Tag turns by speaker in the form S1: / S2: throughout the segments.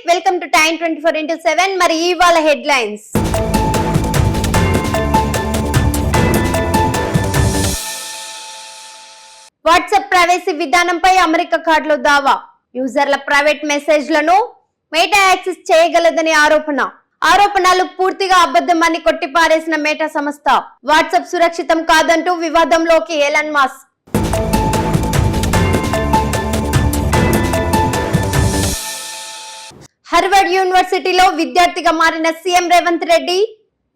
S1: Welcome to time 24x7. మరి ఇవాళ headlines. WhatsApp privacy విధానంపై అమెరికా కార్డులో దావా. యూజర్ల ప్రైవేట్ మెసేజ్లను మేటా యాక్సెస్ చేయగలదని ఆరోపణలు పూర్తిగా అబద్ధమని కొట్టిపారేసిన మేటా సంస్థ. వాట్సాప్ సురక్షితం కాదంటూ వివాదంలోకి ఎలాన్ మస్క్. హార్వర్డ్ యూనివర్సిటీలో విద్యార్థిగా మారిన CM Revanth Reddy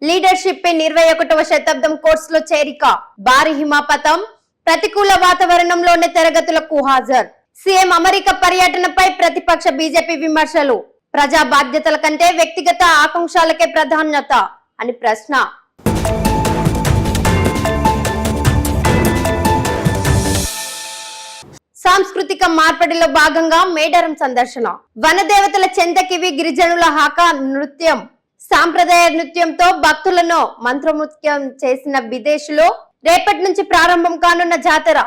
S1: leadership in 21వ శతాబ్దం కోర్సులో చేరిక. భారీ హిమపాతం, ప్రతికూల వాతావరణంలోనే తరగతులకు హాజరు. సీఎం అమెరికా పర్యటనపై ప్రతిపక్ష బీజేపీ విమర్శలు. ప్రజా బాధ్యతల కంటే వ్యక్తిగత ఆకాంక్షలకే ప్రాధాన్యత అని ప్రశ్న. సాంస్కృతిక మార్పిడిలో భాగంగా మేడారం సందర్శన. వనదేవతల చెంతకివి గిరిజనుల హాకా నృత్యం. సాంప్రదాయ నృత్యంతో భక్తులను మంత్రముగ్ధం చేసిన విదేశీలో రేపటి నుంచి ప్రారంభం కానున్న జాతర.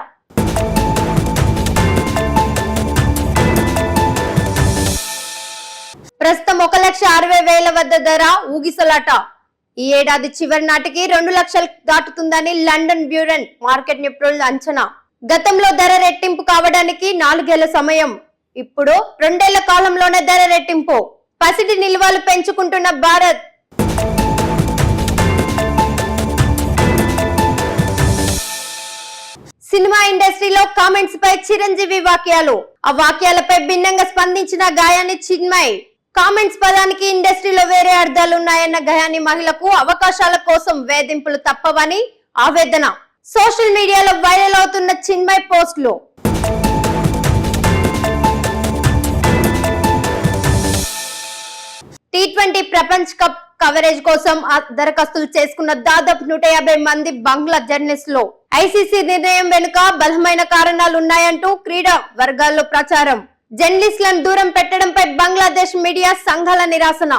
S1: ప్రస్తుతం 1,60,000 వద్ద ధర ఊగిసలాట. ఈ ఏడాది చివరి నాటికి 2 లక్షలు దాటుతుందని లండన్ బ్యూరెన్ మార్కెట్ నిపుణుల అంచనా. గతంలో ధర రెట్టింపు కావడానికి 4 ఏళ్ల సమయం. ఇప్పుడు 2 ఏళ్ల కాలంలోనే ధర రెట్టింపు. పసిడి నిల్వలు పెంచుకుంటున్న భారత్. సినిమా ఇండస్ట్రీలో కామెంట్స్ పై చిరంజీవి వ్యాఖ్యలు. ఆ వ్యాఖ్యలపై భిన్నంగా స్పందించిన గాయాని చిన్మయ్. కామెంట్స్ పదానికి ఇండస్ట్రీలో వేరే అర్థాలు ఉన్నాయన్న గాయాని మహిళకు అవకాశాల కోసం వేధింపులు తప్పవని ఆవేదన. సోషల్ మీడియాలో వైరల్ అవుతున్న చిన్మయ్ పోస్టులు. T20 ప్రపంచ కప్ కవరేజ్ కోసం దరఖాస్తులు చేసుకున్న దాదాపు 150 మంది బంగ్లా జర్నలిస్టులు. ఐసీసీ నిర్ణయం వెనుక బలమైన కారణాలు ఉన్నాయంటూ క్రీడా వర్గాల్లో ప్రచారం. జర్నలిస్టులను దూరం పెట్టడంపై బంగ్లాదేశ్ మీడియా సంఘాల నిరాశన.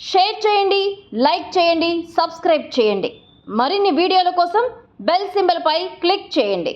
S2: షేర్ చేయండి, లైక్ చేయండి, సబ్స్క్రైబ్ చేయండి. మరిన్ని వీడియోల కోసం బెల్ సింబల్ పై క్లిక్ చేయండి.